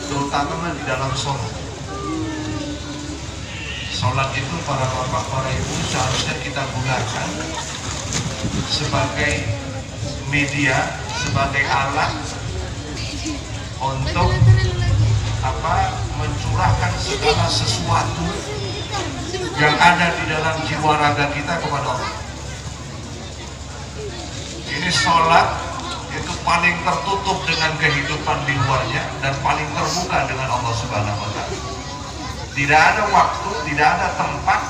terutama di dalam sholat. Sholat itu para bapak, para ibu seharusnya kita gunakan sebagai media, sebagai alat untuk mencurahkan segala sesuatu yang ada di dalam jiwa raga kita kepada Allah. Ini sholat itu paling tertutup dengan kehidupan di luarnya dan paling terbuka dengan Allah Subhanahu wa Ta'ala. Tidak ada waktu, tidak ada tempat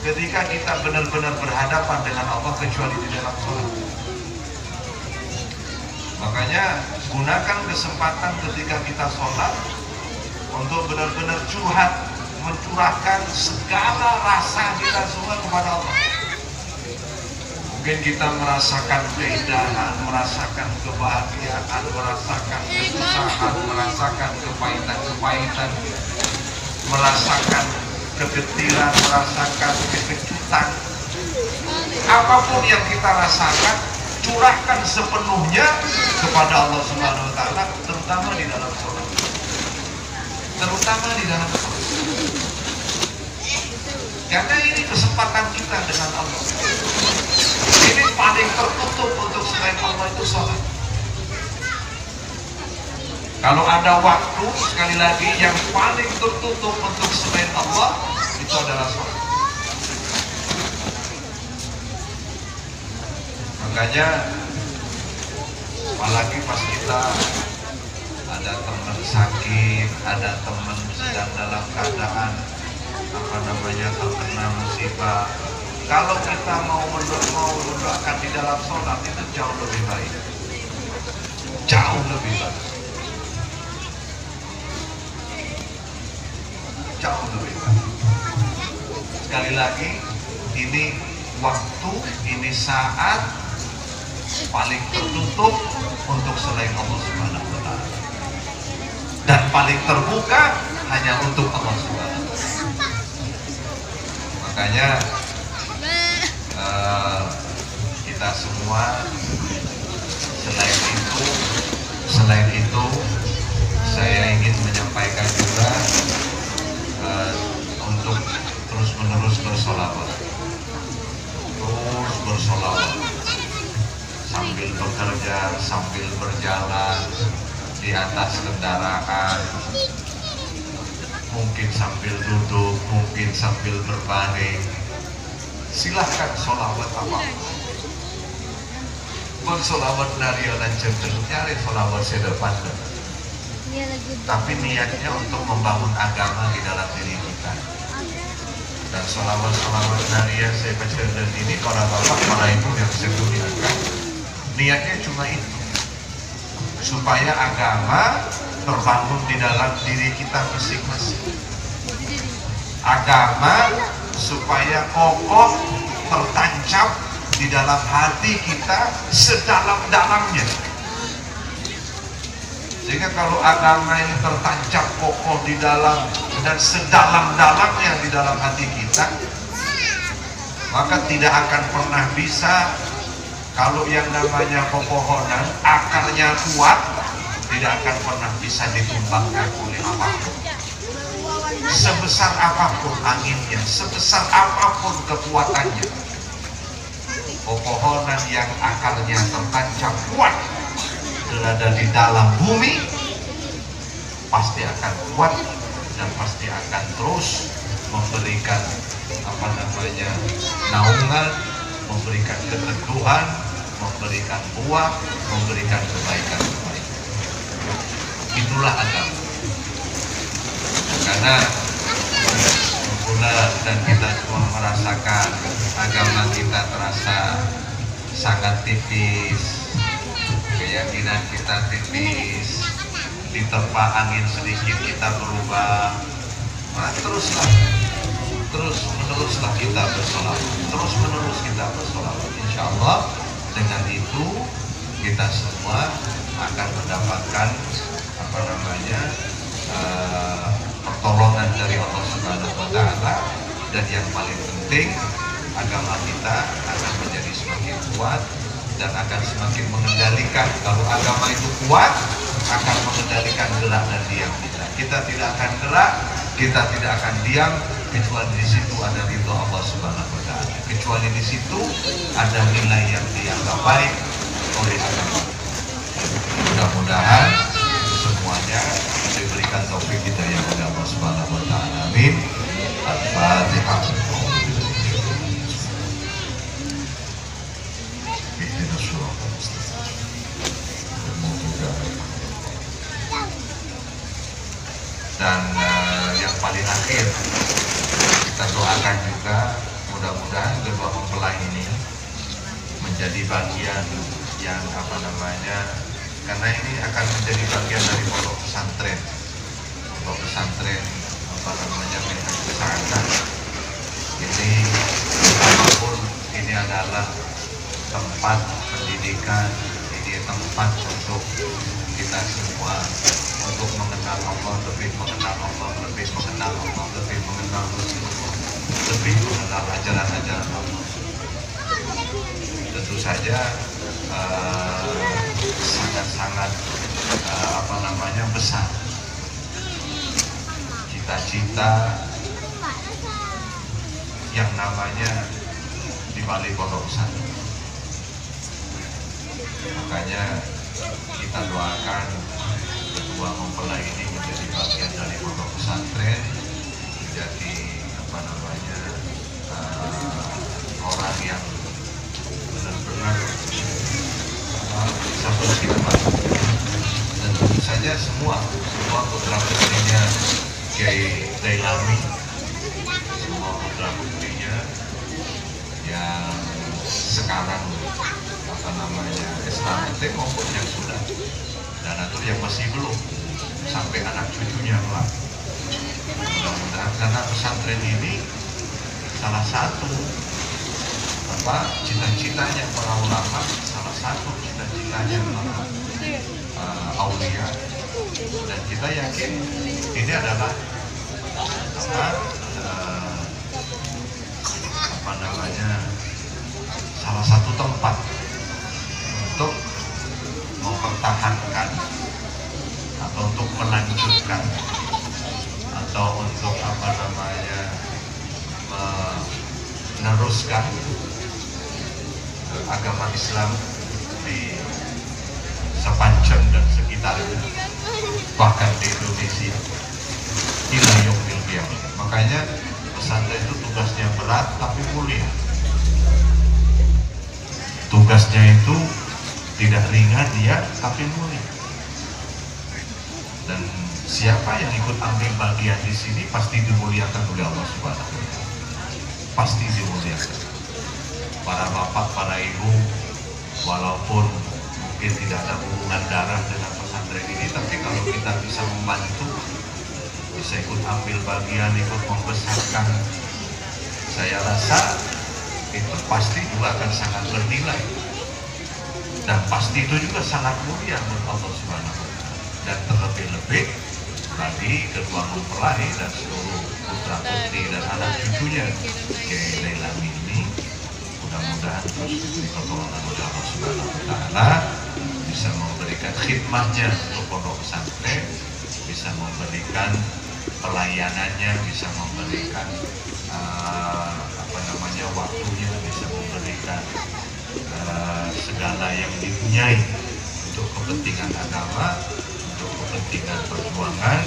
ketika kita benar-benar berhadapan dengan Allah kecuali di dalam sholat. Makanya gunakan kesempatan ketika kita sholat untuk benar-benar curhat, mencurahkan segala rasa kita semua kepada Allah. Mungkin kita merasakan keindahan, merasakan kebahagiaan, merasakan kesusahan, merasakan kepahitan-kepahitan, merasakan kegetiran, merasakan kekejutan. Apapun yang kita rasakan, curahkan sepenuhnya kepada Allah Subhanahu wa Ta'ala, terutama di dalam sholat. Terutama di dalam sholat. Karena ini kesempatan kita dengan Allah. Ini paling tertutup untuk selain Allah itu sholat. Kalau ada waktu, sekali lagi, yang paling tertutup untuk selain Allah itu adalah sholat. Makanya apalagi pas kita ada teman sakit, ada teman sedang dalam keadaan terkena musibah, kalau kita mau mendoakan di dalam sholat itu jauh lebih baik, jauh lebih baik, jauh lebih baik. Sekali lagi, ini waktu, ini saat paling tertutup untuk selain Allah Subhanahu wa Ta'ala, dan paling terbuka hanya untuk Allah Subhanahu wa Ta'ala. Makanya kita semua selain itu saya ingin menyampaikan juga untuk terus-menerus bersolawat, terus bersolawat. Sambil bekerja, sambil berjalan, di atas kendaraan, mungkin sambil duduk, mungkin sambil berbaring, silahkan sholawat apapun. Pun sholawat nario dan jendel, nyari sholawat sedepan. Tapi niatnya untuk membangun agama di dalam diri kita. Dan sholawat nario saya jendel ini para bapak, para ibu yang saya muliakan, niatnya cuma itu, supaya agama terbangun di dalam diri kita masing-masing. Agama supaya kokoh, tertancap di dalam hati kita sedalam-dalamnya. Sehingga kalau agama ini tertancap kokoh di dalam dan sedalam-dalamnya di dalam hati kita, maka tidak akan pernah bisa. Kalau yang namanya pepohonan, akarnya kuat, tidak akan pernah bisa ditumbangkan oleh apapun. Sebesar apapun anginnya, sebesar apapun kekuatannya, pepohonan yang akarnya tertancap kuat berada di dalam bumi, pasti akan kuat dan pasti akan terus memberikan naungan, memberikan keteguhan, memberikan buah, memberikan kebaikan. Itulah agama. Karena dan kita semua merasakan agama kita terasa sangat tipis, keyakinan kita tipis, diterpa angin sedikit kita berubah. Nah, terus meneruslah kita bersolawat, terus menerus kita bersolawat. Insya Allah dengan itu kita semua akan mendapatkan pertolongan dari Allah Subhanahu wa Ta'ala, dan yang paling penting agama kita akan menjadi semakin kuat dan akan semakin mengendalikan. Kalau agama itu kuat, akan mengendalikan gerak dan diam kita. Kita tidak akan gerak, kita tidak akan diam kecuali di situ ada ridho Allah Subhanahu wa Ta'ala. Kecuali di situ ada nilai yang dianggap baik oleh agama. Mudah-mudahan semuanya diberikan taufik kita yang oleh Allah Subhanahu wa Ta'ala. Amin. Al-Fatihah. Dan yang paling akhir kita doakan juga mudah-mudahan kedua mempelai ini menjadi bagian yang karena ini akan menjadi bagian dari pondok pesantren Minhaj Pesantren ini. Apapun ini adalah tempat pendidikan, ini tempat untuk kita semua untuk mengenal Allah, lebih mengenal Allah, lebih mengenal Allah, lebih mengenal Rasulullah, lebih mengenal ajaran-ajaran Allah. Tentu saja sangat-sangat besar cita-cita yang namanya di balik pondok pesantren. Makanya kita doakan kedua mempelai ini menjadi bagian dari pondok pesantren, menjadi orang yang benar-benar bisa berkhidmat. Dan tentu saja semua putra putrinya Kiai Dailami, semua putra putrinya yang sekarang SHMT maupun yang sudah, dan atau yang masih belum, sampai anak cucunya kelak. Mudah-mudahan karena pesantren ini salah satu cita-citanya para ulama, salah satu cita-citanya para aulia, dan kita yakin ini adalah salah satu tempat untuk mempertahankan atau untuk melanjutkan atau untuk meneruskan agama Islam di sepanjang dan sekitarnya, bahkan di Indonesia ila yaumil qiyamah. Makanya pesantren itu tugasnya berat tapi mulia. Tugasnya itu tidak ringan dia, tapi mulia. Dan siapa yang ikut ambil bagian di sini pasti dimuliakan oleh Allah Subhanahu wa Ta'ala. Pasti dimuliakan. Para bapak, para ibu, walaupun mungkin tidak ada hubungan darah dengan pesantren ini, tapi kalau kita bisa membantu, bisa ikut ambil bagian, ikut membesarkan, saya rasa itu pasti juga akan sangat bernilai, dan pasti itu juga sangat mulia menurut Allah Subhanahu wa Ta'ala. Dan terlebih-lebih bagi kedua mempelai dan seluruh putra putri dan anak cucunya Kiai Dailami ini, mudah-mudahan terus diberi pertolongan oleh Allah Subhanahu wa Ta'ala, bisa memberikan khidmatnya untuk pondok pesantren, bisa memberikan pelayanannya, bisa memberikan waktunya, bisa memberikan segala yang dipunyai untuk kepentingan agama, untuk kepentingan perjuangan